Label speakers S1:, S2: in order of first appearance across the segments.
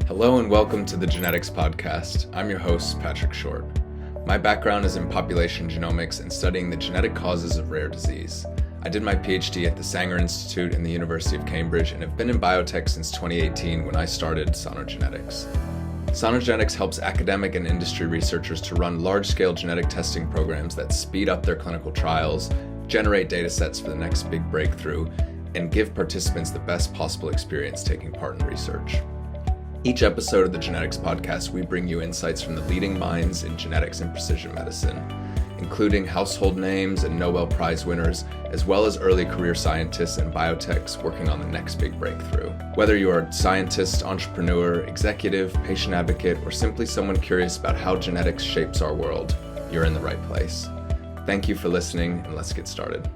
S1: Hello and welcome to the Genetics Podcast. I'm your host, Patrick Short. My background is in population genomics and studying the genetic causes of rare disease. I did my PhD at the Sanger Institute in the University of Cambridge and have been in biotech since 2018 when I started Genetics. Genetics helps academic and industry researchers to run large-scale genetic testing programs that speed up their clinical trials, generate data sets for the next big breakthrough, and give participants the best possible experience taking part in research. Each episode of the Genetics Podcast, we bring you insights from the leading minds in genetics and precision medicine, including household names and Nobel Prize winners, as well as early career scientists and biotechs working on the next big breakthrough. Whether you are a scientist, entrepreneur, executive, patient advocate, or simply someone curious about how genetics shapes our world, you're in the right place. Thank you for listening, and let's get started.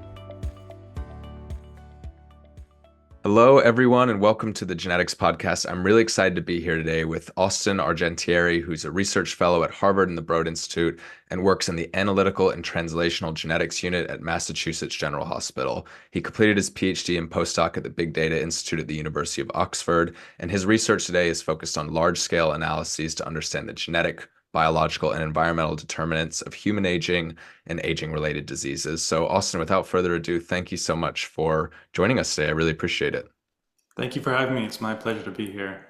S1: Hello, everyone, and welcome to the Genetics Podcast. I'm really excited to be here today with Austin Argentieri, who's a research fellow at Harvard and the Broad Institute and works in the Analytical and Translational Genetics Unit at Massachusetts General Hospital. He completed his PhD and postdoc at the Big Data Institute at the University of Oxford, and his research today is focused on large-scale analyses to understand the genetic, biological, and environmental determinants of human aging and aging-related diseases. So, Austin, without further ado, thank you so much for joining us today. I really appreciate it.
S2: Thank you for having me. It's my pleasure to be here.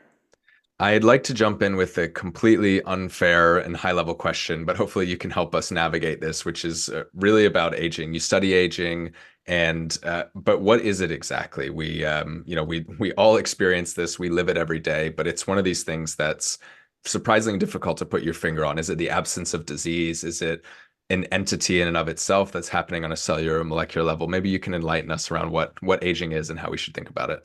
S1: I'd like to jump in with a completely unfair and high-level question, but hopefully you can help us navigate this, which is really about aging. You study aging, and but what is it exactly? We all experience this. We live it every day, but it's one of these things that's surprisingly difficult to put your finger on. Is it the absence of disease? Is it an entity in and of itself that's happening on a cellular or molecular level? Maybe you can enlighten us around what aging is and how we should think about it.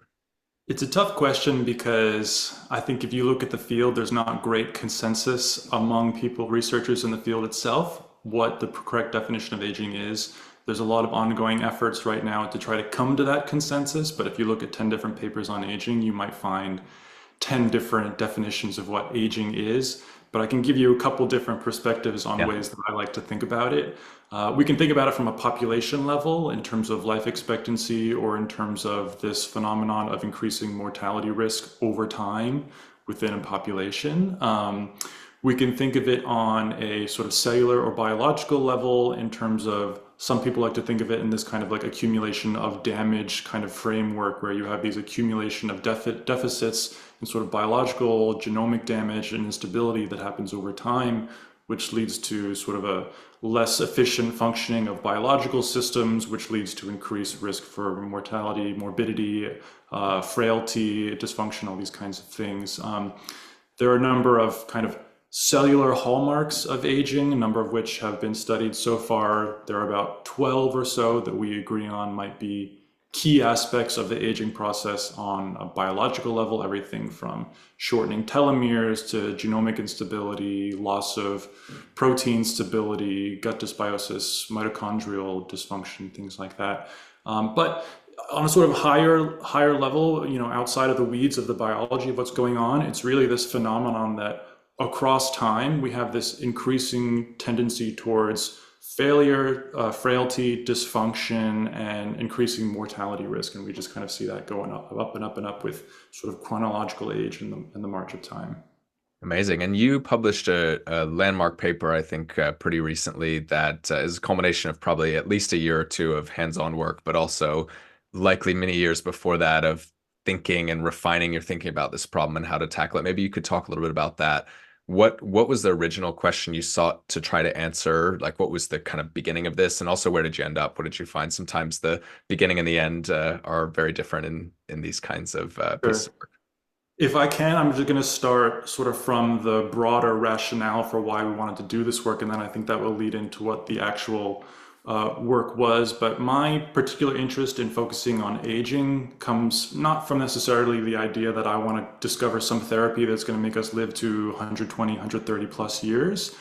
S2: It's a tough question because I think if you look at the field, there's not great consensus among people, researchers in the field itself, what the correct definition of aging is. There's a lot of ongoing efforts right now to try to come to that consensus, but if you look at 10 different papers on aging, you might find 10 different definitions of what aging is, but I can give you a couple different perspectives on ways that I like to think about it. We can think about it from a population level in terms of life expectancy or in terms of this phenomenon of increasing mortality risk over time within a population. We can think of it on a sort of cellular or biological level in terms of some people like to think of it in this kind of like accumulation of damage kind of framework where you have these accumulation of deficits and sort of biological genomic damage and instability that happens over time, which leads to sort of a less efficient functioning of biological systems, which leads to increased risk for mortality, morbidity, frailty, dysfunction, all these kinds of things. There are a number of kind of cellular hallmarks of aging, a number of which have been studied so far. There are about 12 or so that we agree on might be key aspects of the aging process on a biological level, everything from shortening telomeres to genomic instability, loss of protein stability, gut dysbiosis, mitochondrial dysfunction, things like that. But on a sort of higher level, outside of the weeds of the biology of what's going on, it's really this phenomenon that across time, we have this increasing tendency towards failure, frailty, dysfunction, and increasing mortality risk. And we just kind of see that going up and up and up with sort of chronological age in the march of time.
S1: Amazing. And you published a landmark paper, I think, pretty recently that is a culmination of probably at least a year or two of hands-on work, but also likely many years before that of thinking and refining your thinking about this problem and how to tackle it. Maybe you could talk a little bit about that. What was the original question you sought to try to answer? Like, what was the kind of beginning of this? And also, where did you end up? What did you find? Sometimes the beginning and the end are very different in these kinds of pieces
S2: Sure.
S1: of work.
S2: If I can, I'm just going to start sort of from the broader rationale for why we wanted to do this work, and then I think that will lead into what the actual work was. But my particular interest in focusing on aging comes not from necessarily the idea that I want to discover some therapy that's going to make us live to 120, 130 plus years.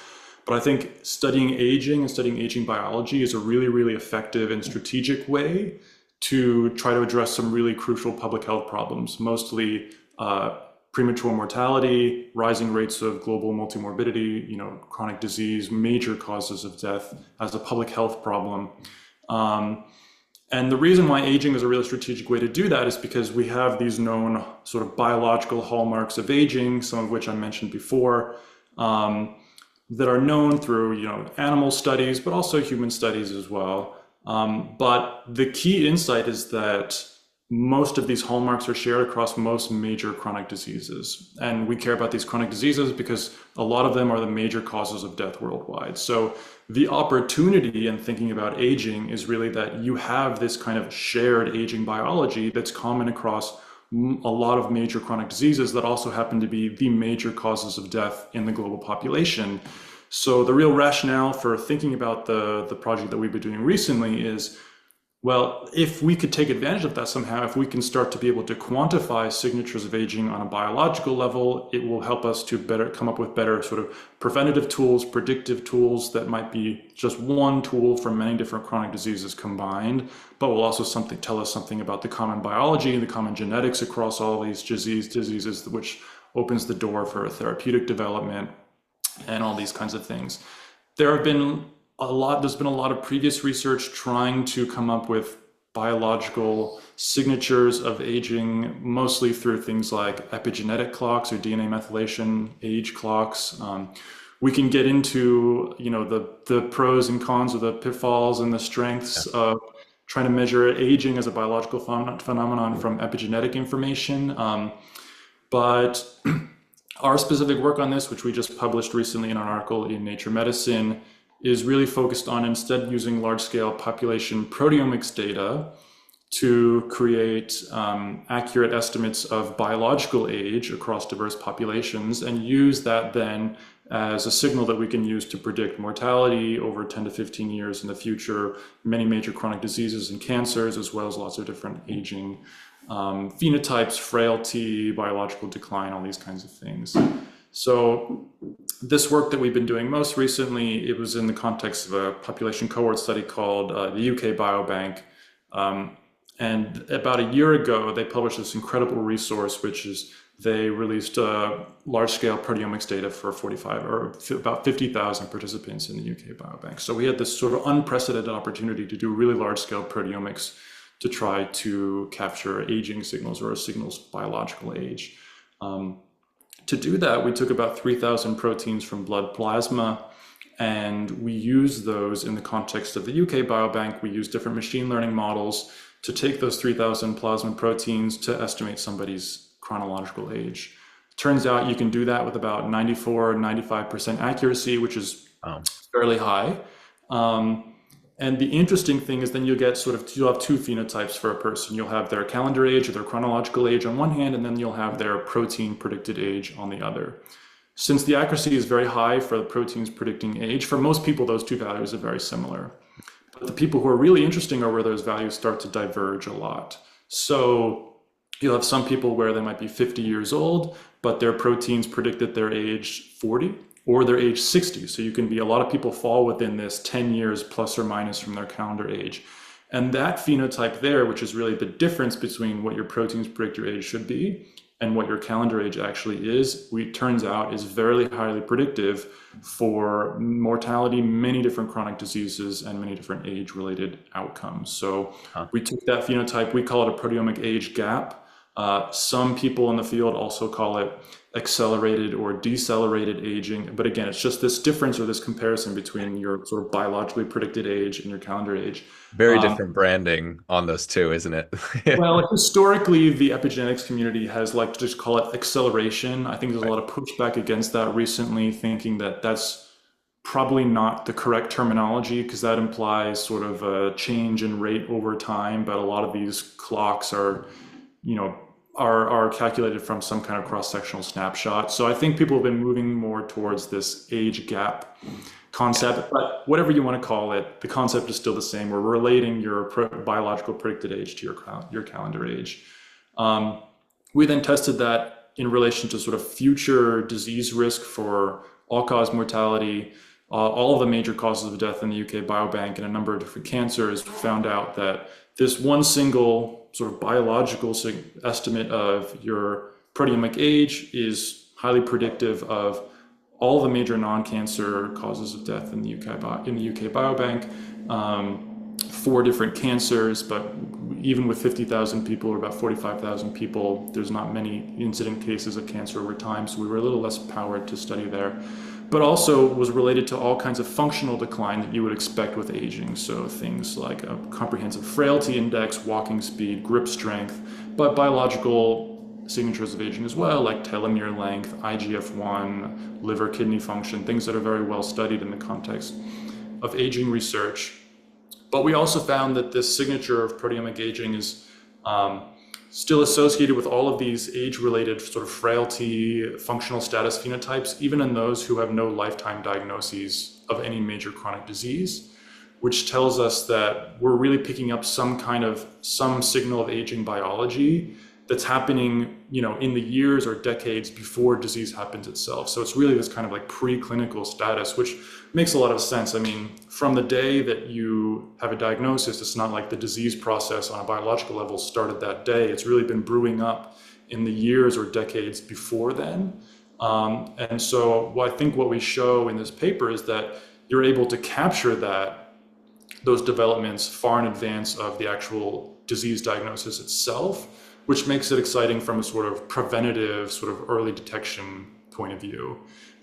S2: But I think studying aging and studying aging biology is a really, really effective and strategic way to try to address some really crucial public health problems, mostly premature mortality, rising rates of global multimorbidity, chronic disease, major causes of death as a public health problem. And the reason why aging is a really strategic way to do that is because we have these known sort of biological hallmarks of aging, some of which I mentioned before, that are known through, animal studies, but also human studies as well. But the key insight is that most of these hallmarks are shared across most major chronic diseases. And we care about these chronic diseases because a lot of them are the major causes of death worldwide. So the opportunity in thinking about aging is really that you have this kind of shared aging biology that's common across a lot of major chronic diseases that also happen to be the major causes of death in the global population. So the real rationale for thinking about the project that we've been doing recently is, well, if we could take advantage of that somehow, if we can start to be able to quantify signatures of aging on a biological level, it will help us to better come up with better sort of preventative tools, predictive tools that might be just one tool for many different chronic diseases combined, but will also tell us something about the common biology and the common genetics across all these diseases, which opens the door for therapeutic development and all these kinds of things. There's been a lot of previous research trying to come up with biological signatures of aging, mostly through things like epigenetic clocks or DNA methylation age clocks. We can get into, the pros and cons of the pitfalls and the strengths of trying to measure aging as a biological phenomenon from epigenetic information. But our specific work on this, which we just published recently in an article in Nature Medicine, is really focused on instead using large-scale population proteomics data to create accurate estimates of biological age across diverse populations, and use that then as a signal that we can use to predict mortality over 10 to 15 years in the future, many major chronic diseases and cancers, as well as lots of different aging phenotypes, frailty, biological decline, all these kinds of things. So this work that we've been doing most recently, it was in the context of a population cohort study called the UK Biobank. And about a year ago, they published this incredible resource, which is they released large-scale proteomics data for about 50,000 participants in the UK Biobank. So we had this sort of unprecedented opportunity to do really large-scale proteomics to try to capture aging signals or a signal's biological age. To do that, we took about 3,000 proteins from blood plasma, and we used those in the context of the UK Biobank. We used different machine learning models to take those 3,000 plasma proteins to estimate somebody's chronological age. Turns out you can do that with about 95% accuracy, which is fairly high. And the interesting thing is then you'll have two phenotypes for a person. You'll have their calendar age or their chronological age on one hand, and then you'll have their protein predicted age on the other. Since the accuracy is very high for the proteins predicting age, for most people, those two values are very similar. But the people who are really interesting are where those values start to diverge a lot. So you'll have some people where they might be 50 years old, but their proteins predicted their age 40. Or their age 60. So a lot of people fall within this 10 years plus or minus from their calendar age. And that phenotype there, which is really the difference between what your proteins predict your age should be and what your calendar age actually is, turns out is very highly predictive for mortality, many different chronic diseases, and many different age-related outcomes. So we took that phenotype, we call it a proteomic age gap. Some people in the field also call it accelerated or decelerated aging. But again, it's just this difference or this comparison between your sort of biologically predicted age and your calendar age.
S1: Very different branding on those two, isn't it?
S2: Well, historically, the epigenetics community has liked to just call it acceleration. I think there's a lot of pushback against that recently, thinking that that's probably not the correct terminology because that implies sort of a change in rate over time. But a lot of these clocks are calculated from some kind of cross-sectional snapshot. So I think people have been moving more towards this age gap concept, but whatever you want to call it, the concept is still the same. We're relating your biological predicted age to your calendar age. We then tested that in relation to sort of future disease risk for all-cause mortality, all of the major causes of death in the UK Biobank and a number of different cancers. Found out that this one single sort of biological estimate of your proteomic age is highly predictive of all the major non-cancer causes of death in the UK Biobank. 4 different cancers, but even with 50,000 people or about 45,000 people, there's not many incident cases of cancer over time, so we were a little less powered to study there. But also was related to all kinds of functional decline that you would expect with aging, so things like a comprehensive frailty index, walking speed, grip strength, but biological signatures of aging as well, like telomere length, IGF-1, liver kidney function, things that are very well studied in the context of aging research. But we also found that this signature of proteomic aging is still associated with all of these age-related sort of frailty, functional status phenotypes, even in those who have no lifetime diagnoses of any major chronic disease, which tells us that we're really picking up some signal of aging biology that's happening, in the years or decades before disease happens itself. So it's really this kind of like preclinical status, which makes a lot of sense. I mean, from the day that you have a diagnosis, it's not like the disease process on a biological level started that day. It's really been brewing up in the years or decades before then. And so I think what we show in this paper is that you're able to capture those developments far in advance of the actual disease diagnosis itself, which makes it exciting from a sort of preventative, sort of early detection point of view.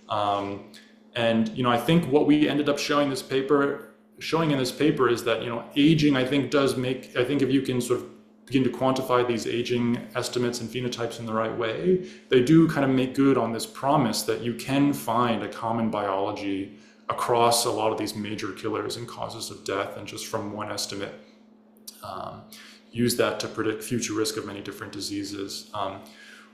S2: And I think what we ended up showing in this paper is that aging, I think if you can sort of begin to quantify these aging estimates and phenotypes in the right way, they do kind of make good on this promise that you can find a common biology across a lot of these major killers and causes of death, and just from one estimate, use that to predict future risk of many different diseases.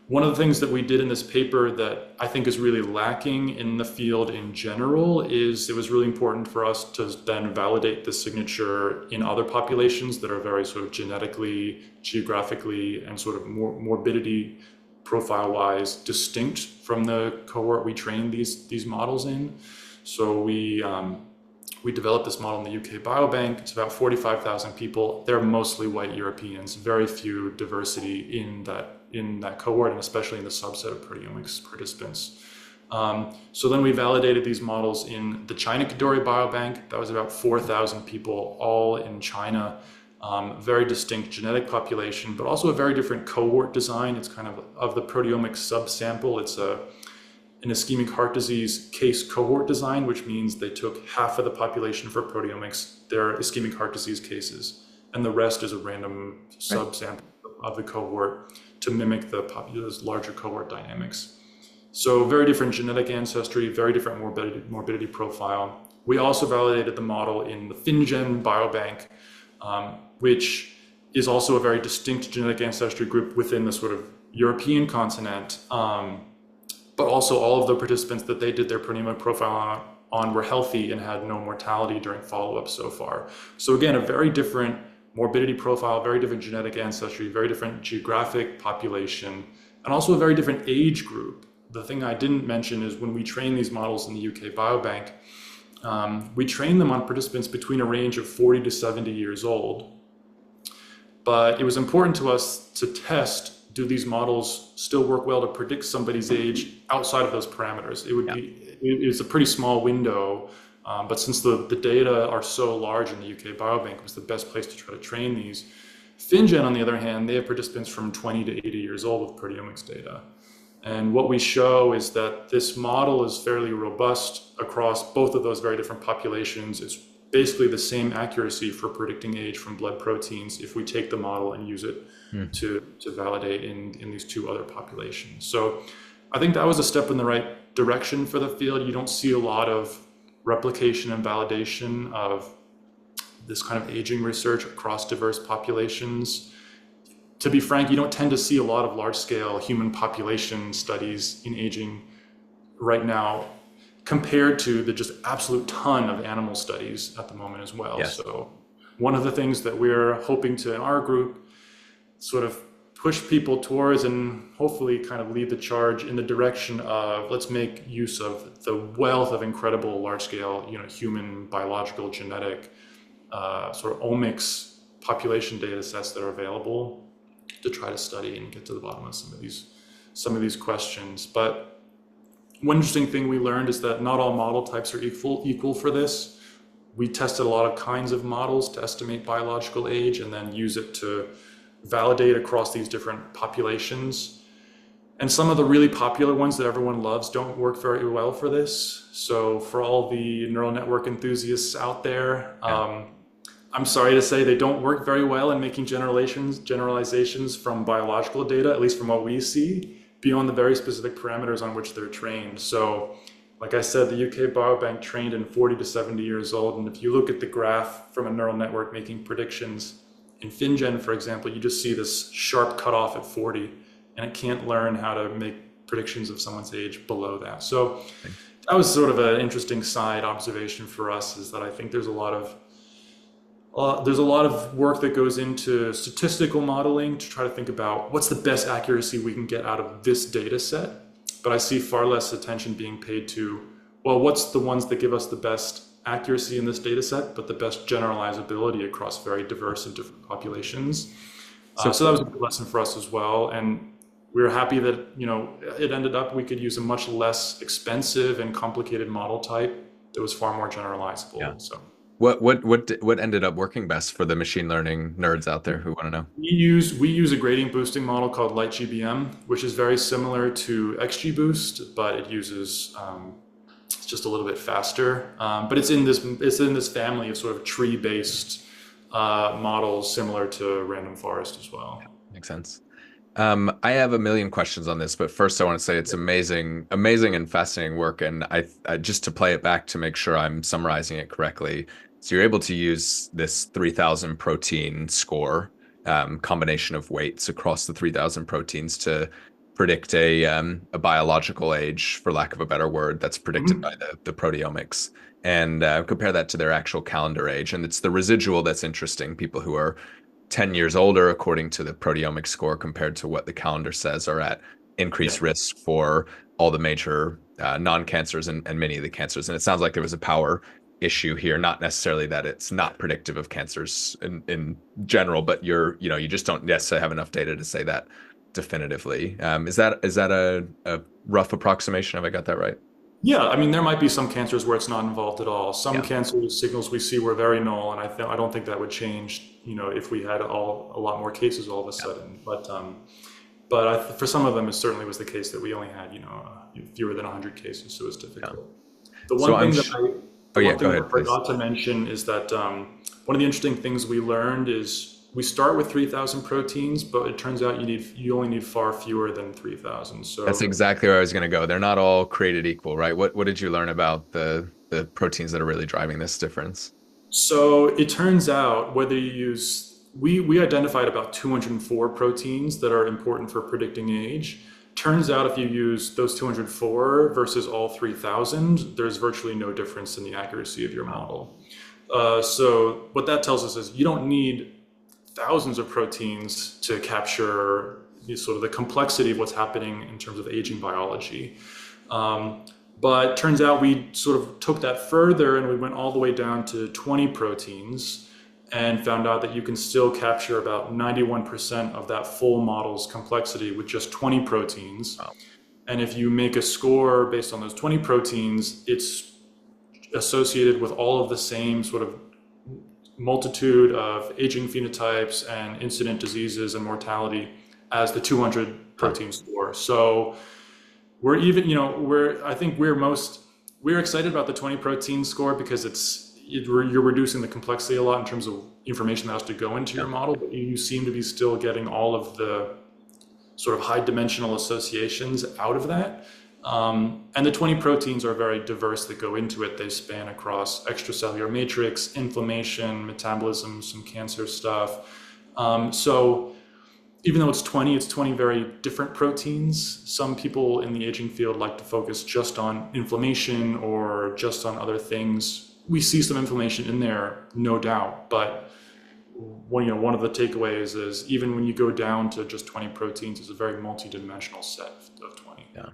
S2: One of the things that we did in this paper that I think is really lacking in the field in general is it was really important for us to then validate the signature in other populations that are very sort of genetically, geographically, and sort of morbidity profile-wise distinct from the cohort we trained these models in. So we developed this model in the UK Biobank. It's about 45,000 people. They're mostly white Europeans, very few diversity in that cohort, and especially in the subset of proteomics participants. So then we validated these models in the China Kadoorie Biobank. That was about 4,000 people, all in China. Very distinct genetic population, but also a very different cohort design. It's kind of the proteomic subsample. It's an ischemic heart disease case cohort design, which means they took half of the population for proteomics, their ischemic heart disease cases, and the rest is a random subsample of the cohort to mimic the larger cohort dynamics. So very different genetic ancestry, very different morbidity profile. We also validated the model in the FinGen Biobank, which is also a very distinct genetic ancestry group within the sort of European continent. But also all of the participants that they did their proteomic profile on were healthy and had no mortality during follow-up so far. So again, a very different morbidity profile, very different genetic ancestry, very different geographic population, and also a very different age group. The thing I didn't mention is when we train these models in the UK Biobank, we train them on participants between a range of 40 to 70 years old. But it was important to us to test, do these models still work well to predict somebody's age outside of those parameters? It's a pretty small window, but since the data are so large in the UK Biobank, it was the best place to try to train these. FinGen, on the other hand, they have participants from 20 to 80 years old with proteomics data. And what we show is that this model is fairly robust across both of those very different populations. It's basically the same accuracy for predicting age from blood proteins if we take the model and use it to validate in these two other populations. So I think that was a step in the right direction for the field. You don't see a lot of replication and validation of this kind of aging research across diverse populations. To be frank, you don't tend to see a lot of large-scale human population studies in aging right now compared to the just absolute ton of animal studies at the moment as well. Yes. So one of the things that we're hoping to, in our group, sort of push people towards and hopefully kind of lead the charge in the direction of, let's make use of the wealth of incredible large-scale, human biological genetic sort of omics population data sets that are available to try to study and get to the bottom of some of these questions. But one interesting thing we learned is that not all model types are equal for this. we tested a lot of kinds of models to estimate biological age and then use it to validate across these different populations. And some of the really popular ones that everyone loves don't work very well for this. So for all the neural network enthusiasts out there, I'm sorry to say they don't work very well in making generalizations from biological data, at least from what we see, beyond the very specific parameters on which they're trained. So, like I said, the UK Biobank trained in 40 to 70 years old. And if you look at the graph from a neural network making predictions in FinGen, for example, you just see this sharp cutoff at 40, and it can't learn how to make predictions of someone's age below that. So that was sort of an interesting side observation for us, is that I think there's a lot of work that goes into statistical modeling to try to think about what's the best accuracy we can get out of this data set. But I see far less attention being paid to, well, what's the ones that give us the best accuracy in this data set, but the best generalizability across very diverse and different populations. So that was a good lesson for us as well. And we were happy that, it ended up we could use a much less expensive and complicated model type that was far more generalizable.
S1: Yeah.
S2: So.
S1: What ended up working best for the machine learning nerds out there who want to know?
S2: We use a gradient boosting model called LightGBM, which is very similar to XGBoost, but it uses it's just a little bit faster. But it's in this family of sort of tree-based models similar to random forest as well.
S1: Yeah, makes sense. I have a million questions on this, but first I want to say it's amazing and fascinating work. And I just to play it back to make sure I'm summarizing it correctly. So you're able to use this 3,000 protein score, combination of weights across the 3,000 proteins to predict a biological age, for lack of a better word, that's predicted by the proteomics, and compare that to their actual calendar age. And it's the residual that's interesting. People who are 10 years older, according to the proteomic score, compared to what the calendar says, are at increased risk for all the major non-cancers and many of the cancers. And it sounds like there was a power issue here, not necessarily that it's not predictive of cancers in general, but you just don't necessarily have enough data to say that definitively. Is that a rough approximation? Have I got that right?
S2: Yeah, I mean, there might be some cancers where it's not involved at all. Some cancer signals we see were very null, and I don't think that would change, if we had a lot more cases all of a sudden. But for some of them, it certainly was the case that we only had, fewer than 100 cases, so it's difficult. The one thing that I forgot to mention is that one of the interesting things we learned is we start with 3,000 proteins, but it turns out you only need far fewer than 3,000. So
S1: that's exactly where I was going to go. They're not all created equal, right? What did you learn about the proteins that are really driving this difference?
S2: So it turns out we identified about 204 proteins that are important for predicting age. Turns out if you use those 204 versus all 3,000, there's virtually no difference in the accuracy of your model. So what that tells us is you don't need thousands of proteins to capture sort of the complexity of what's happening in terms of aging biology. But turns out we sort of took that further and we went all the way down to 20 proteins and found out that you can still capture about 91% of that full model's complexity with just 20 proteins. Wow. And if you make a score based on those 20 proteins, it's associated with all of the same sort of multitude of aging phenotypes and incident diseases and mortality as the 200 protein score. So we're excited about the 20 protein score because you're reducing the complexity a lot in terms of information that has to go into your model, but you seem to be still getting all of the sort of high dimensional associations out of that. And the 20 proteins are very diverse that go into it. They span across extracellular matrix, inflammation, metabolism, some cancer stuff. So even though it's 20 very different proteins. Some people in the aging field like to focus just on inflammation or just on other things. We see some inflammation in there, no doubt, but one of the takeaways is even when you go down to just 20 proteins, it's a very multidimensional set of 20.
S1: Yeah.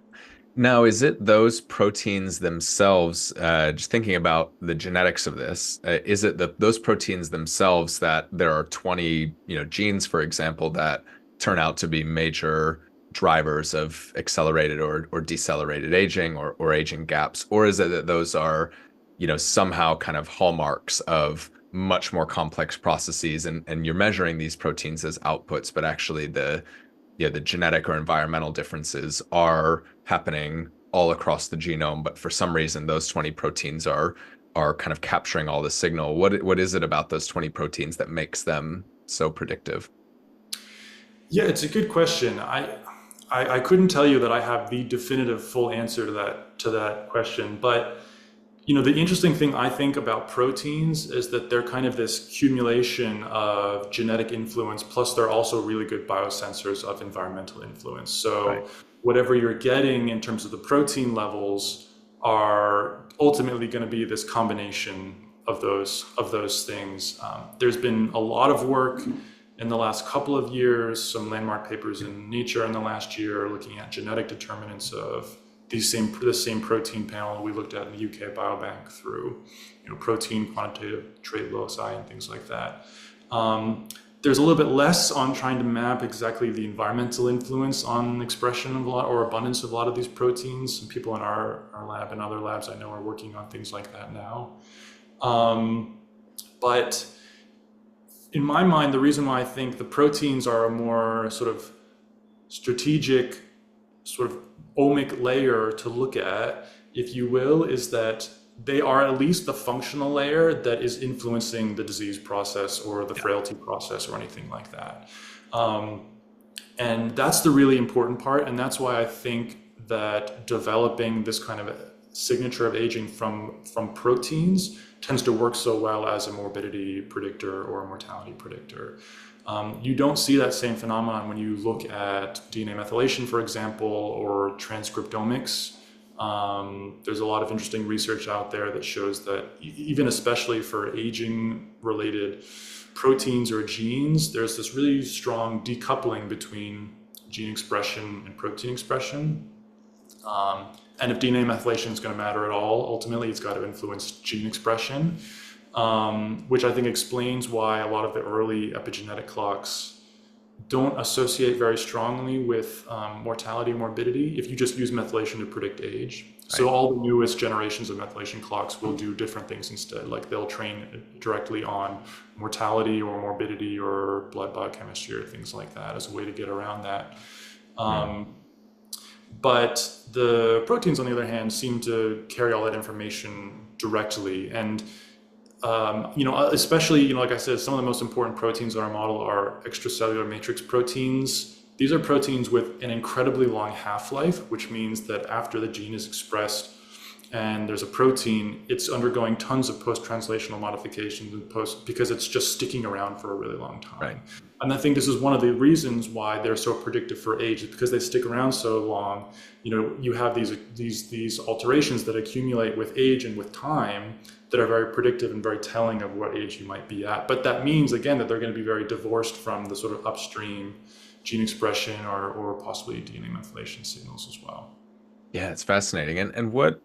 S1: Now, is it those proteins themselves, just thinking about the genetics of this, is it those proteins themselves that there are 20, genes, for example, that turn out to be major drivers of accelerated or decelerated aging or aging gaps? Or is it that those are, somehow kind of hallmarks of much more complex processes, and you're measuring these proteins as outputs, but actually the genetic or environmental differences are happening all across the genome, but for some reason those 20 proteins are kind of capturing all the signal. What is it about those 20 proteins that makes them so predictive?
S2: Yeah, it's a good question. I couldn't tell you that I have the definitive full answer to that question, but the interesting thing I think about proteins is that they're kind of this accumulation of genetic influence, plus they're also really good biosensors of environmental influence.
S1: Right.
S2: So whatever you're getting in terms of the protein levels are ultimately going to be this combination of those things. There's been a lot of work in the last couple of years, some landmark papers in Nature in the last year looking at genetic determinants of the same protein panel we looked at in the UK Biobank through protein quantitative trait loci and things like that. There's a little bit less on trying to map exactly the environmental influence on expression of a lot or abundance of a lot of these proteins. And people in our lab and other labs I know are working on things like that now. But in my mind, the reason why I think the proteins are a more sort of strategic, sort of omic layer to look at, if you will, is that they are at least the functional layer that is influencing the disease process or the frailty process or anything like that. And that's the really important part. And that's why I think that developing this kind of signature of aging from proteins tends to work so well as a morbidity predictor or a mortality predictor. You don't see that same phenomenon when you look at DNA methylation, for example, or transcriptomics. There's a lot of interesting research out there that shows that even especially for aging-related proteins or genes, there's this really strong decoupling between gene expression and protein expression. And if DNA methylation is going to matter at all, ultimately it's got to influence gene expression. Which I think explains why a lot of the early epigenetic clocks don't associate very strongly with mortality or morbidity if you just use methylation to predict age. So all the newest generations of methylation clocks will do different things instead. Like they'll train directly on mortality or morbidity or blood biochemistry or things like that as a way to get around that. But the proteins, on the other hand, seem to carry all that information directly. And especially, like I said, some of the most important proteins in our model are extracellular matrix proteins. These are proteins with an incredibly long half-life, which means that after the gene is expressed and there's a protein, it's undergoing tons of post-translational modifications because it's just sticking around for a really long time.
S1: Right.
S2: And I think this is one of the reasons why they're so predictive for age, is because they stick around so long. You have these alterations that accumulate with age and with time that are very predictive and very telling of what age you might be at. But that means, again, that they're going to be very divorced from the sort of upstream gene expression or possibly DNA methylation signals as well.
S1: Yeah, it's fascinating. And what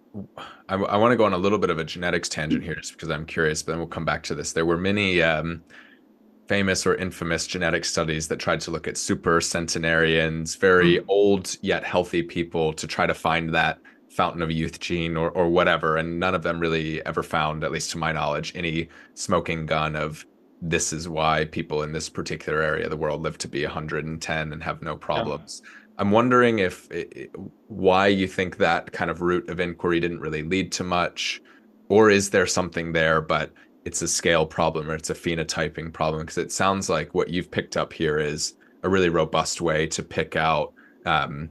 S1: I want to go on a little bit of a genetics tangent here just because I'm curious, but then we'll come back to this. There were many famous or infamous genetic studies that tried to look at super centenarians, very old yet healthy people, to try to find that fountain of youth gene or whatever. And none of them really ever found, at least to my knowledge, any smoking gun of this is why people in this particular area of the world live to be 110 and have no problems. Yeah. I'm wondering why you think that kind of route of inquiry didn't really lead to much, or is there something there, but it's a scale problem or it's a phenotyping problem? Because it sounds like what you've picked up here is a really robust way to pick out, on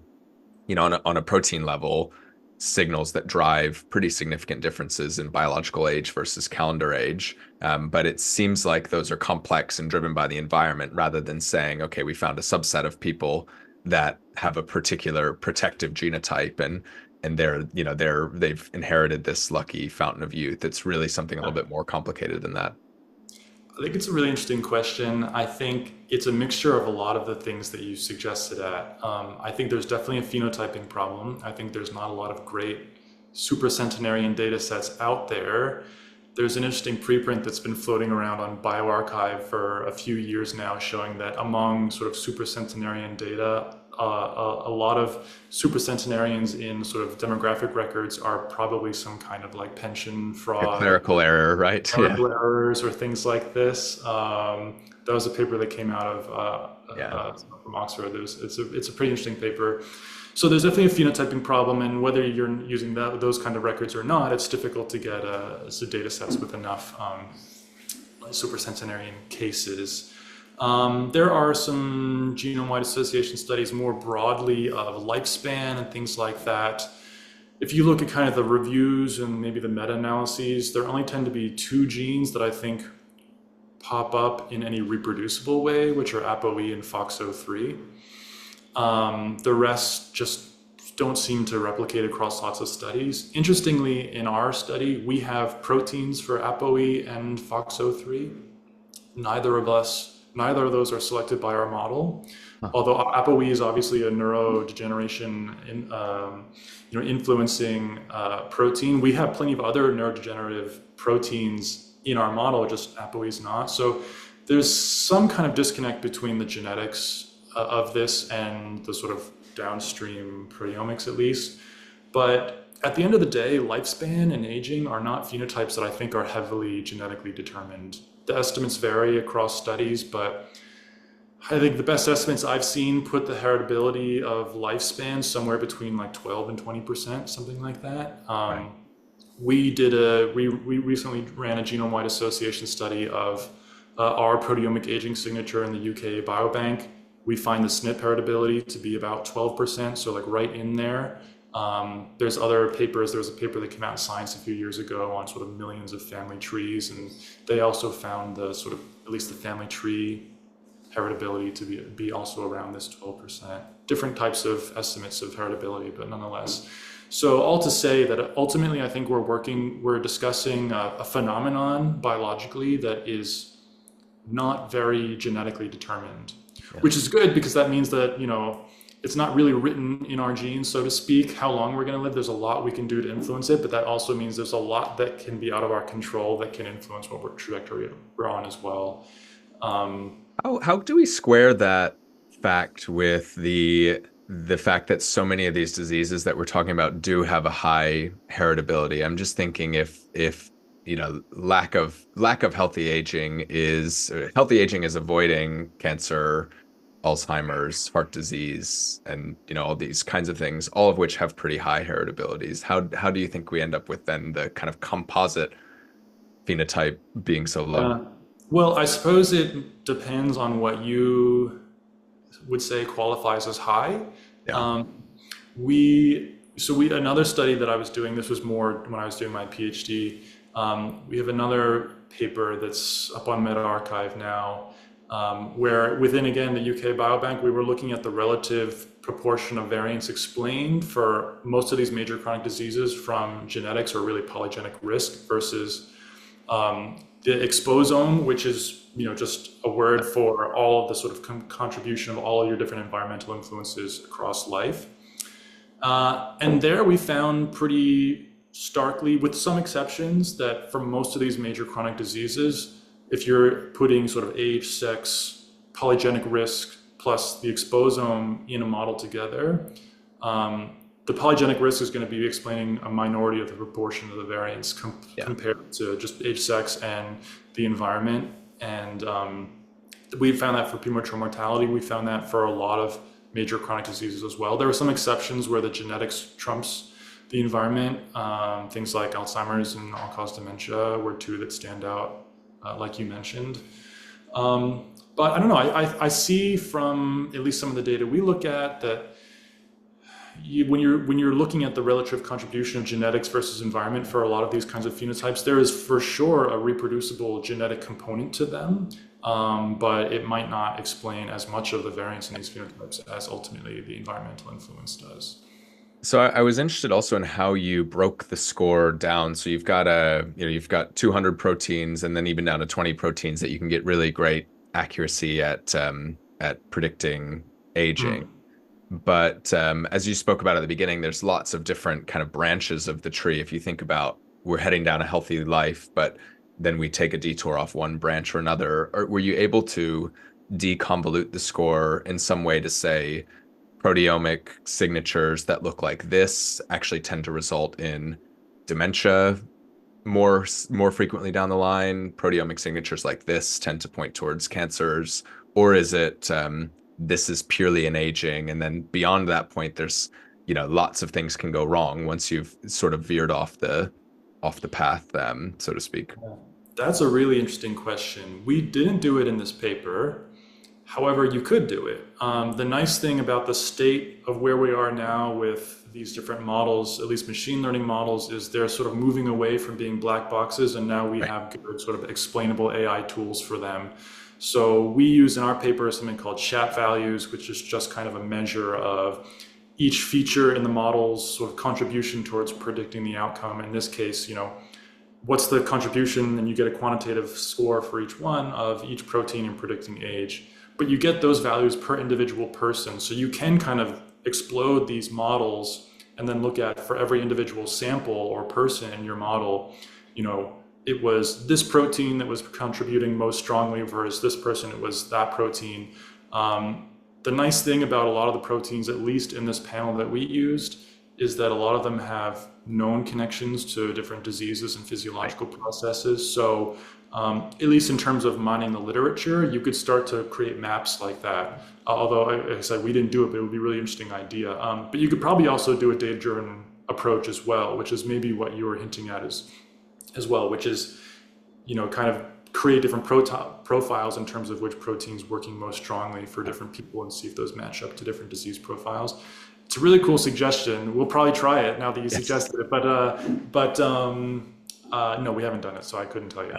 S1: a protein level, signals that drive pretty significant differences in biological age versus calendar age. But it seems like those are complex and driven by the environment rather than saying, okay, we found a subset of people that have a particular protective genotype and they've inherited this lucky fountain of youth. It's really something a little bit more complicated than that.
S2: I think it's a really interesting question. I think it's a mixture of a lot of the things that you suggested at. I think there's definitely a phenotyping problem. I think there's not a lot of great supercentenarian data sets out there. There's an interesting preprint that's been floating around on bioRxiv for a few years now showing that among sort of supercentenarian data, a lot of supercentenarians in sort of demographic records are probably some kind of like pension
S1: A
S2: fraud,
S1: clerical error, right? Yeah.
S2: clerical errors, or things like this. That was a paper that came out of
S1: Yeah.
S2: from Oxford. It's a pretty interesting paper. So there's definitely a phenotyping problem, and whether you're using those kind of records or not, it's difficult to get data sets with enough supercentenarian cases. There are some genome-wide association studies more broadly of lifespan and things like that. If you look at kind of the reviews and maybe the meta-analyses, there only tend to be two genes that I think pop up in any reproducible way, which are ApoE and FOXO3. The rest just don't seem to replicate across lots of studies. Interestingly, in our study, we have proteins for ApoE and FOXO3. Neither of those are selected by our model.
S1: Huh.
S2: Although ApoE is obviously a neurodegeneration influencing protein, we have plenty of other neurodegenerative proteins in our model, just ApoE is not. So there's some kind of disconnect between the genetics of this and the sort of downstream proteomics, at least. But at the end of the day, lifespan and aging are not phenotypes that I think are heavily genetically determined. The estimates vary across studies, but I think the best estimates I've seen put the heritability of lifespan somewhere between like 12 and 20%, something like that.
S1: Right.
S2: We recently ran a genome-wide association study of our proteomic aging signature in the UK Biobank. We find the SNP heritability to be about 12%, so like right in there. There's other papers. There was a paper that came out in Science a few years ago on sort of millions of family trees, and they also found the sort of, at least the family tree heritability to be also around this 12%. Different types of estimates of heritability, but nonetheless. So all to say that ultimately I think we're discussing a phenomenon biologically that is not very genetically determined, which is good because that means that, it's not really written in our genes, so to speak, how long we're going to live. There's a lot we can do to influence it, but that also means there's a lot that can be out of our control that can influence what trajectory we're on as well.
S1: How do we square that fact with the fact that so many of these diseases that we're talking about do have a high heritability? I'm just thinking if lack of healthy aging is avoiding cancer, Alzheimer's, heart disease, and all these kinds of things, all of which have pretty high heritabilities. How do you think we end up with then the kind of composite phenotype being so low?
S2: Well, I suppose it depends on what you would say qualifies as high.
S1: Yeah.
S2: Another study that I was doing, this was more when I was doing my PhD. We have another paper that's up on medRxiv now, where within, again, the UK Biobank, we were looking at the relative proportion of variants explained for most of these major chronic diseases from genetics or really polygenic risk versus the exposome, which is just a word for all of the sort of contribution of all of your different environmental influences across life. And there we found pretty starkly, with some exceptions, that for most of these major chronic diseases, if you're putting sort of age, sex, polygenic risk, plus the exposome in a model together, the polygenic risk is going to be explaining a minority of the proportion of the variance compared to just age, sex, and the environment. And we found that for premature mortality. We found that for a lot of major chronic diseases as well. There were some exceptions where the genetics trumps the environment. Things like Alzheimer's and all-cause dementia were two that stand out, like you mentioned. But I don't know, I see from at least some of the data we look at that when you're looking at the relative contribution of genetics versus environment for a lot of these kinds of phenotypes, there is for sure a reproducible genetic component to them, but it might not explain as much of the variance in these phenotypes as ultimately the environmental influence does.
S1: So I was interested also in how you broke the score down. So you've got you've got 200 proteins and then even down to 20 proteins that you can get really great accuracy at predicting aging. But as you spoke about at the beginning, there's lots of different kind of branches of the tree. If you think about we're heading down a healthy life, but then we take a detour off one branch or another, or were you able to deconvolute the score in some way to say proteomic signatures that look like this actually tend to result in dementia more frequently down the line? Proteomic signatures like this tend to point towards cancers, or is it this is purely in aging, and then beyond that point, there's lots of things can go wrong once you've sort of veered off the path, so to speak.
S2: That's a really interesting question. We didn't do it in this paper. However, you could do it. The nice thing about the state of where we are now with these different models, at least machine learning models, is they're sort of moving away from being black boxes, and now we have good sort of explainable AI tools for them. So we use in our paper something called chat values, which is just kind of a measure of each feature in the model's sort of contribution towards predicting the outcome. In this case, what's the contribution, and you get a quantitative score for each one of each protein in predicting age. But you get those values per individual person. So you can kind of explode these models and then look at, for every individual sample or person in your model, it was this protein that was contributing most strongly versus this person, it was that protein. The nice thing about a lot of the proteins, at least in this panel that we used, is that a lot of them have known connections to different diseases and physiological processes. So at least in terms of mining the literature, you could start to create maps like that. Although, like I said, we didn't do it, but it would be a really interesting idea. But you could probably also do a data-driven approach as well, which is maybe what you were hinting at as well, which is, kind of create different profiles in terms of which proteins working most strongly for different people and see if those match up to different disease profiles. It's a really cool suggestion. We'll probably try it now that you suggested it, but no, we haven't done it, so I couldn't tell you.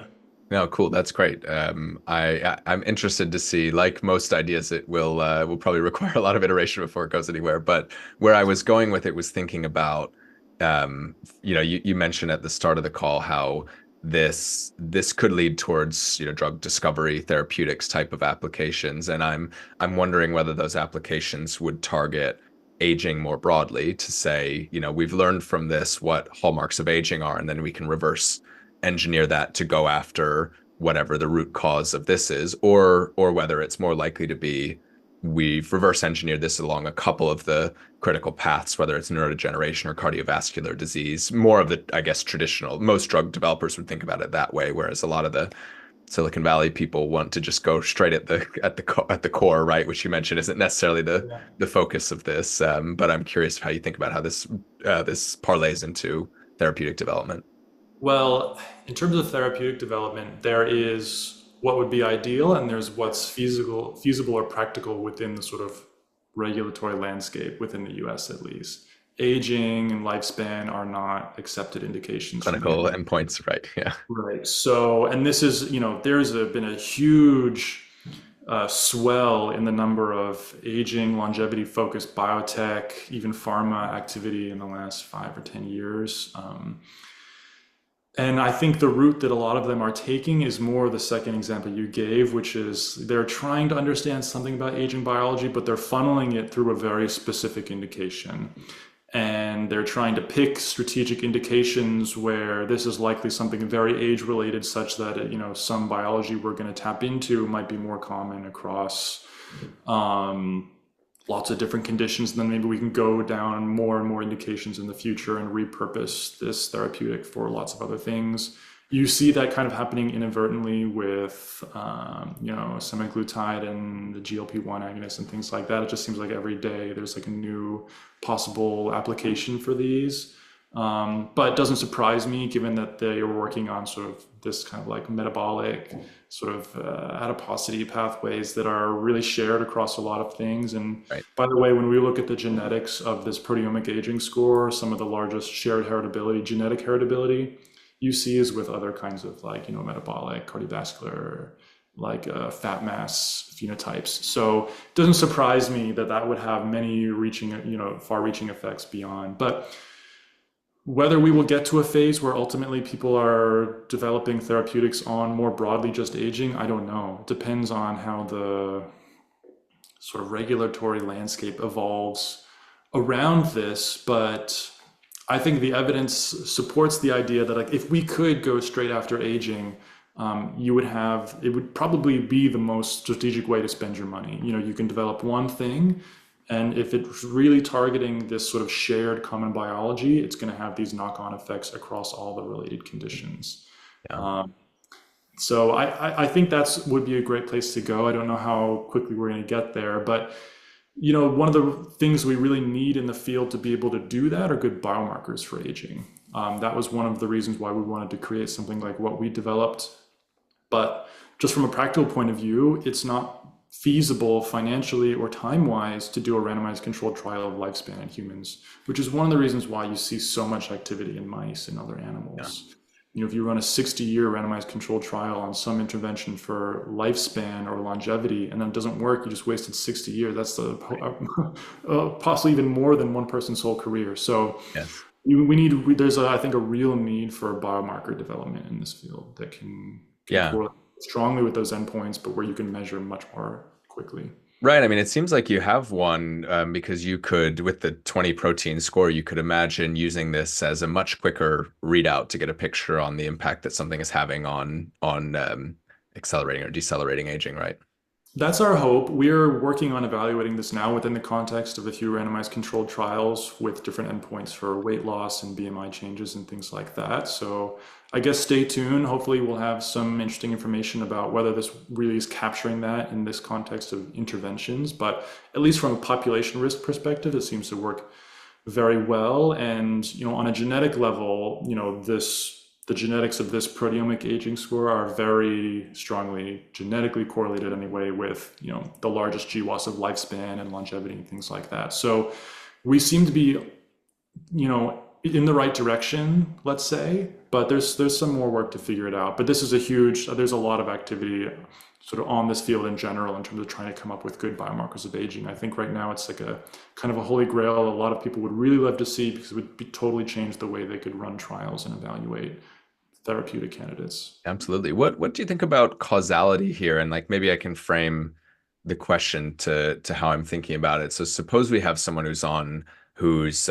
S1: No, cool. That's great. I'm interested to see, like most ideas, it will probably require a lot of iteration before it goes anywhere. But where I was going with it was thinking about, you mentioned at the start of the call how this could lead towards drug discovery, therapeutics type of applications, and I'm wondering whether those applications would target aging more broadly to say, we've learned from this what hallmarks of aging are, and then we can reverse engineer that to go after whatever the root cause of this is, or whether it's more likely to be we've reverse engineered this along a couple of the critical paths, whether it's neurodegeneration or cardiovascular disease. More of the, I guess, traditional, most drug developers would think about it that way, whereas a lot of the Silicon Valley people want to just go straight at the core, right? Which you mentioned isn't necessarily the focus of this. But I'm curious how you think about how this parlays into therapeutic development.
S2: Well, in terms of therapeutic development, there is what would be ideal, and there's what's feasible or practical within the sort of regulatory landscape within the US at least. Aging and lifespan are not accepted indications.
S1: Clinical endpoints, right? Yeah.
S2: Right. So, and this is, there's been a huge swell in the number of aging, longevity-focused biotech, even pharma activity in the last 5 or 10 years. And I think the route that a lot of them are taking is more the second example you gave, which is they're trying to understand something about aging biology, but they're funneling it through a very specific indication. And they're trying to pick strategic indications where this is likely something very age-related, such that some biology we're going to tap into might be more common across lots of different conditions. And then maybe we can go down more and more indications in the future and repurpose this therapeutic for lots of other things. You see that kind of happening inadvertently with, semaglutide and the GLP-1 agonists and things like that. It just seems like every day there's like a new possible application for these. But it doesn't surprise me, given that they are working on sort of this kind of like metabolic sort of adiposity pathways that are really shared across a lot of things. And
S1: right.
S2: By the way, when we look at the genetics of this proteomic aging score, some of the largest shared heritability, genetic heritability, you see is with other kinds of like, metabolic, cardiovascular, like fat mass phenotypes. So it doesn't surprise me that that would have many far-reaching effects beyond. But whether we will get to a phase where ultimately people are developing therapeutics on more broadly just aging, I don't know. It depends on how the sort of regulatory landscape evolves around this. But I think the evidence supports the idea that like if we could go straight after aging, it would probably be the most strategic way to spend your money. You can develop one thing And if it's really targeting this sort of shared common biology, it's going to have these knock-on effects across all the related conditions.
S1: Yeah.
S2: So I think that's would be a great place to go. I don't know how quickly we're going to get there, but one of the things we really need in the field to be able to do that are good biomarkers for aging. That was one of the reasons why we wanted to create something like what we developed. But just from a practical point of view, it's not feasible financially or time-wise to do a randomized controlled trial of lifespan in humans, which is one of the reasons why you see so much activity in mice and other
S1: Yeah.
S2: animals. If you run a 60-year randomized controlled trial on some intervention for lifespan or longevity, and then it doesn't work, you just wasted 60 years. That's possibly even more than one person's whole career. So
S1: Yes.
S2: there's I think a real need for biomarker development in this field that can
S1: Yeah.
S2: correlate strongly with those endpoints, but where you can measure much more quickly.
S1: Right. I mean, it seems like you have one because you could, with the 20 protein score, you could imagine using this as a much quicker readout to get a picture on the impact that something is having on accelerating or decelerating aging, right?
S2: That's our hope. We're working on evaluating this now within the context of a few randomized controlled trials with different endpoints for weight loss and BMI changes and things like that. So I guess stay tuned. Hopefully, we'll have some interesting information about whether this really is capturing that in this context of interventions. But at least from a population risk perspective, it seems to work very well. And on a genetic level, the genetics of this proteomic aging score are very strongly genetically correlated anyway with the largest GWAS of lifespan and longevity and things like that. So we seem to be in the right direction, let's say, but there's some more work to figure it out. But this is there's a lot of activity sort of on this field in general in terms of trying to come up with good biomarkers of aging. I think right now it's like a kind of a holy grail a lot of people would really love to see, because it would totally change the way they could run trials and evaluate therapeutic candidates.
S1: Absolutely. What do you think about causality here? And like maybe I can frame the question to how I'm thinking about it. So suppose we have someone who's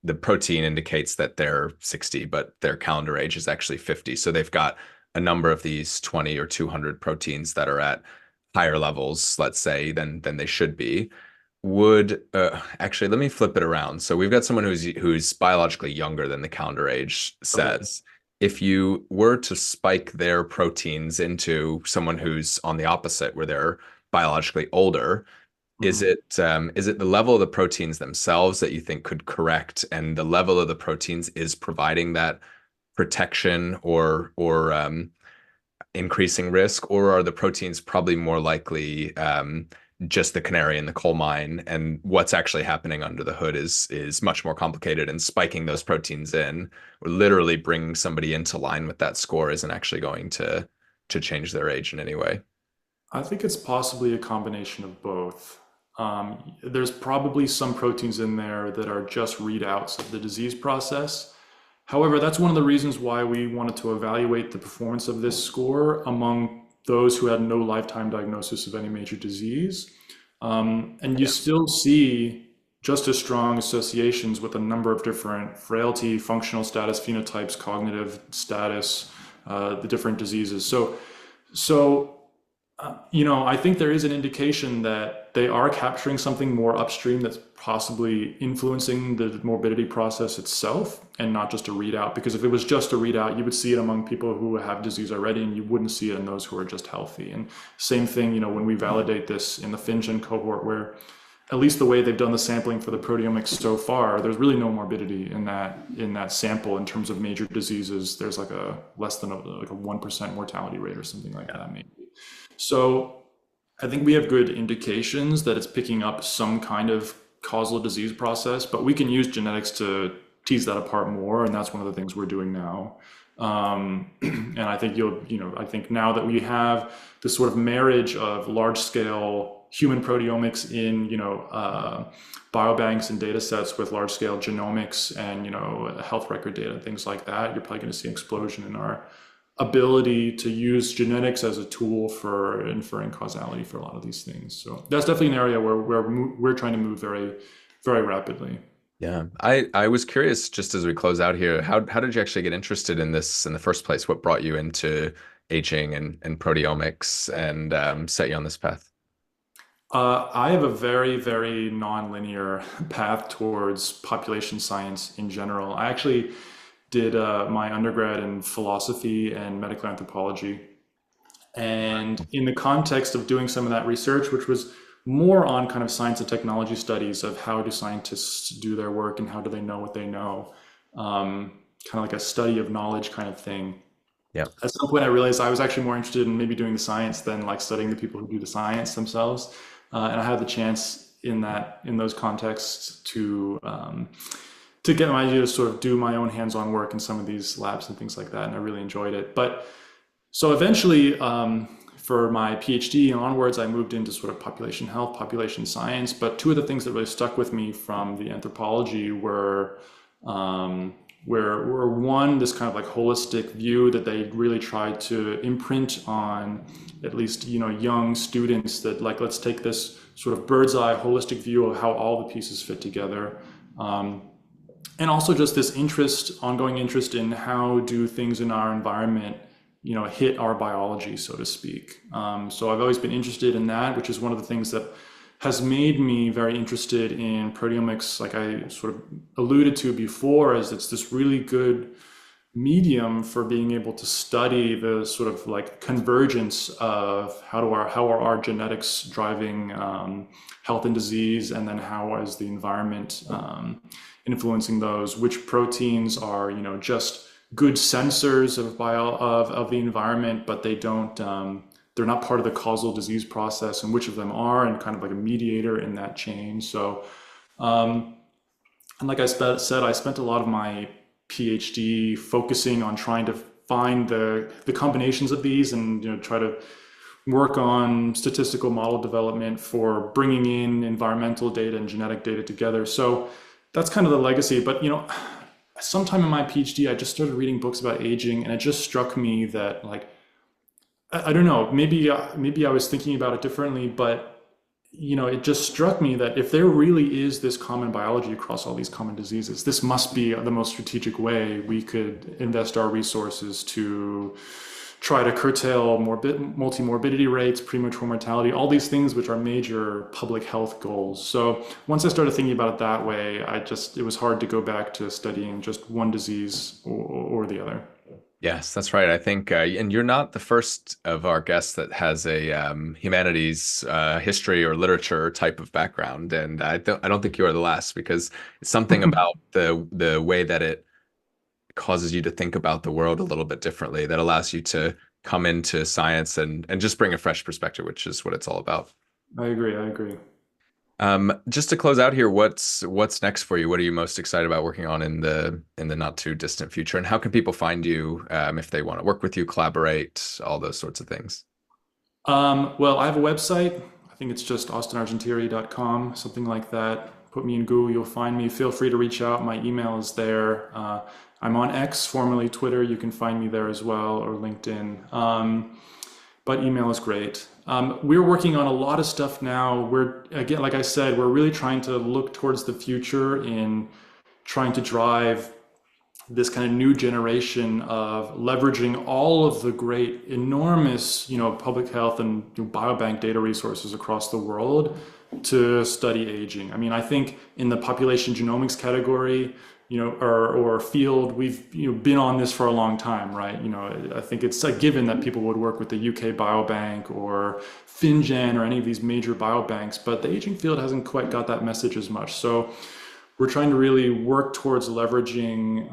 S1: the protein indicates that they're 60, but their calendar age is actually 50. So they've got a number of these 20 or 200 proteins that are at higher levels, let's say, than they should be. Would actually, let me flip it around. So we've got someone who's biologically younger than the calendar age
S2: Okay.
S1: says. If you were to spike their proteins into someone who's on the opposite, where they're biologically older, is
S2: Mhm.
S1: it the level of the proteins themselves that you think could correct, and the level of the proteins is providing that protection or increasing risk, or are the proteins probably more likely just the canary in the coal mine, and what's actually happening under the hood is much more complicated, and spiking those proteins in or literally bringing somebody into line with that score isn't actually going to change their age in any way?
S2: I think it's possibly a combination of both. There's probably some proteins in there that are just readouts of the disease process. However, that's one of the reasons why we wanted to evaluate the performance of this score among those who had no lifetime diagnosis of any major disease. And you
S1: Yeah.
S2: still see just as strong associations with a number of different frailty, functional status, phenotypes, cognitive status, the different diseases. So I think there is an indication that they are capturing something more upstream that's possibly influencing the morbidity process itself and not just a readout. Because if it was just a readout, you would see it among people who have disease already, and you wouldn't see it in those who are just healthy. And same thing, when we validate this in the FinGen cohort, where at least the way they've done the sampling for the proteomics so far, there's really no morbidity in that sample in terms of major diseases. There's like a less than like a 1% mortality rate or something like that, maybe. So I think we have good indications that it's picking up some kind of causal disease process, but we can use genetics to tease that apart more, and that's one of the things we're doing now. And I think I think now that we have this sort of marriage of large scale human proteomics in, biobanks and data sets with large scale genomics and, health record data and things like that, you're probably going to see an explosion in our ability to use genetics as a tool for inferring causality for a lot of these things. So that's definitely an area where we're trying to move very, very rapidly.
S1: Yeah. I was curious, just as we close out here, how did you actually get interested in this in the first place? What brought you into aging and proteomics and set you on this path?
S2: I have a very, very non-linear path towards population science in general. I actually did my undergrad in philosophy and medical anthropology. And in the context of doing some of that research, which was more on kind of science and technology studies of how do scientists do their work and how do they know what they know, kind of like a study of knowledge kind of thing.
S1: Yeah.
S2: At some point, I realized I was actually more interested in maybe doing the science than like studying the people who do the science themselves. And I had the chance in those contexts to get my idea to sort of do my own hands-on work in some of these labs and things like that, and I really enjoyed it. But so eventually, for my PhD and onwards, I moved into sort of population health, population science. But two of the things that really stuck with me from the anthropology were one, this kind of like holistic view that they really tried to imprint on at least, young students, that like, let's take this sort of bird's eye holistic view of how all the pieces fit together. And also just this ongoing interest in how do things in our environment, hit our biology, so to speak. So I've always been interested in that, which is one of the things that has made me very interested in proteomics, like I sort of alluded to before, as it's this really good medium for being able to study the sort of like convergence of how are our genetics driving health and disease, and then how is the environment influencing those, which proteins are just good sensors of the environment, but they're not part of the causal disease process, and which of them are, and kind of like a mediator in that chain. So and like I said, I spent a lot of my PhD focusing on trying to find the combinations of these, and try to work on statistical model development for bringing in environmental data and genetic data together. So that's kind of the legacy. But sometime in my PhD, I just started reading books about aging, and it just struck me that, like, I don't know, maybe I was thinking about it differently, but it just struck me that if there really is this common biology across all these common diseases, this must be the most strategic way we could invest our resources to try to curtail multi-morbidity rates, premature mortality, all these things which are major public health goals. So once I started thinking about it that way, it was hard to go back to studying just one disease or the other.
S1: Yes, that's right. I think, and you're not the first of our guests that has a humanities, history or literature type of background, and I don't think you are the last, because it's something about the way that it causes you to think about the world a little bit differently that allows you to come into science and just bring a fresh perspective, which is what it's all about.
S2: I agree.
S1: Just to close out here, what's next for you? What are you most excited about working on in the not too distant future? And how can people find you if they want to work with you, collaborate, all those sorts of things?
S2: Well, I have a website. I think it's just austinargentieri.com, something like that. Put me in Google, you'll find me. Feel free to reach out. My email is there. I'm on X, formerly Twitter. You can find me there as well, or LinkedIn. But email is great. We're working on a lot of stuff now. Again, like I said, we're really trying to look towards the future in trying to drive this kind of new generation of leveraging all of the great, enormous, public health and biobank data resources across the world to study aging. I mean, I think in the population genomics category, or field, we've been on this for a long time, right? I think it's a given that people would work with the UK Biobank or FinGen or any of these major biobanks, but the aging field hasn't quite got that message as much. So we're trying to really work towards leveraging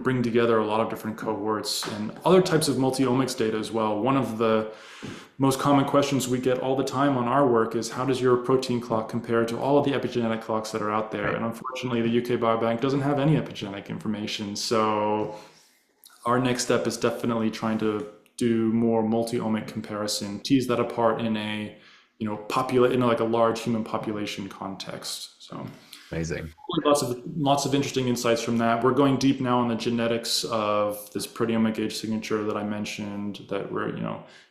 S2: bring together a lot of different cohorts and other types of multi-omics data as well. One of the most common questions we get all the time on our work is, how does your protein clock compare to all of the epigenetic clocks that are out there?
S1: Right.
S2: And unfortunately, the UK Biobank doesn't have any epigenetic information. So our next step is definitely trying to do more multi-omic comparison, tease that apart in a, like a large human population context. So
S1: Amazing.
S2: lots of interesting insights from that. We're going deep now on the genetics of this proteomic age signature that I mentioned, that we're,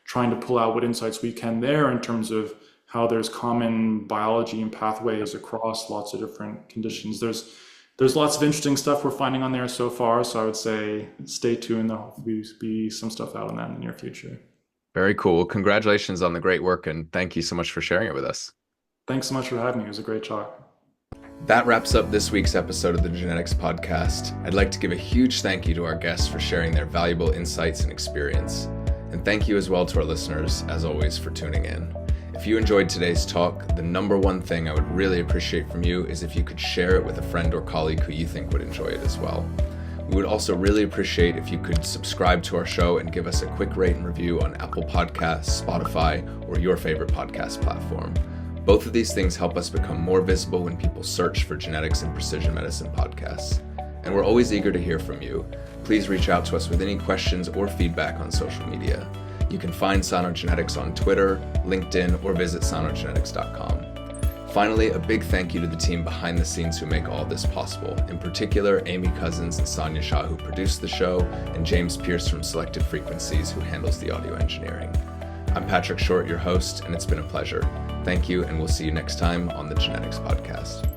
S2: trying to pull out what insights we can there in terms of how there's common biology and pathways across lots of different conditions. There's lots of interesting stuff we're finding on there so far. So I would say stay tuned. There'll hopefully be some stuff out on that in the near future.
S1: Very cool. Congratulations on the great work, and thank you so much for sharing it with us.
S2: Thanks so much for having me. It was a great talk.
S1: That wraps up this week's episode of the Genetics Podcast. I'd like to give a huge thank you to our guests for sharing their valuable insights and experience. And thank you as well to our listeners, as always, for tuning in. If you enjoyed today's talk, the number one thing I would really appreciate from you is if you could share it with a friend or colleague who you think would enjoy it as well. We would also really appreciate if you could subscribe to our show and give us a quick rate and review on Apple Podcasts, Spotify, or your favorite podcast platform. Both of these things help us become more visible when people search for genetics and precision medicine podcasts. And we're always eager to hear from you. Please reach out to us with any questions or feedback on social media. You can find Cynogenetics on Twitter, LinkedIn, or visit cynogenetics.com. Finally, a big thank you to the team behind the scenes who make all this possible. In particular, Amy Cousins and Sonia Shah, who produced the show, and James Pierce from Selected Frequencies, who handles the audio engineering. I'm Patrick Short, your host, and it's been a pleasure. Thank you, and we'll see you next time on the Genetics Podcast.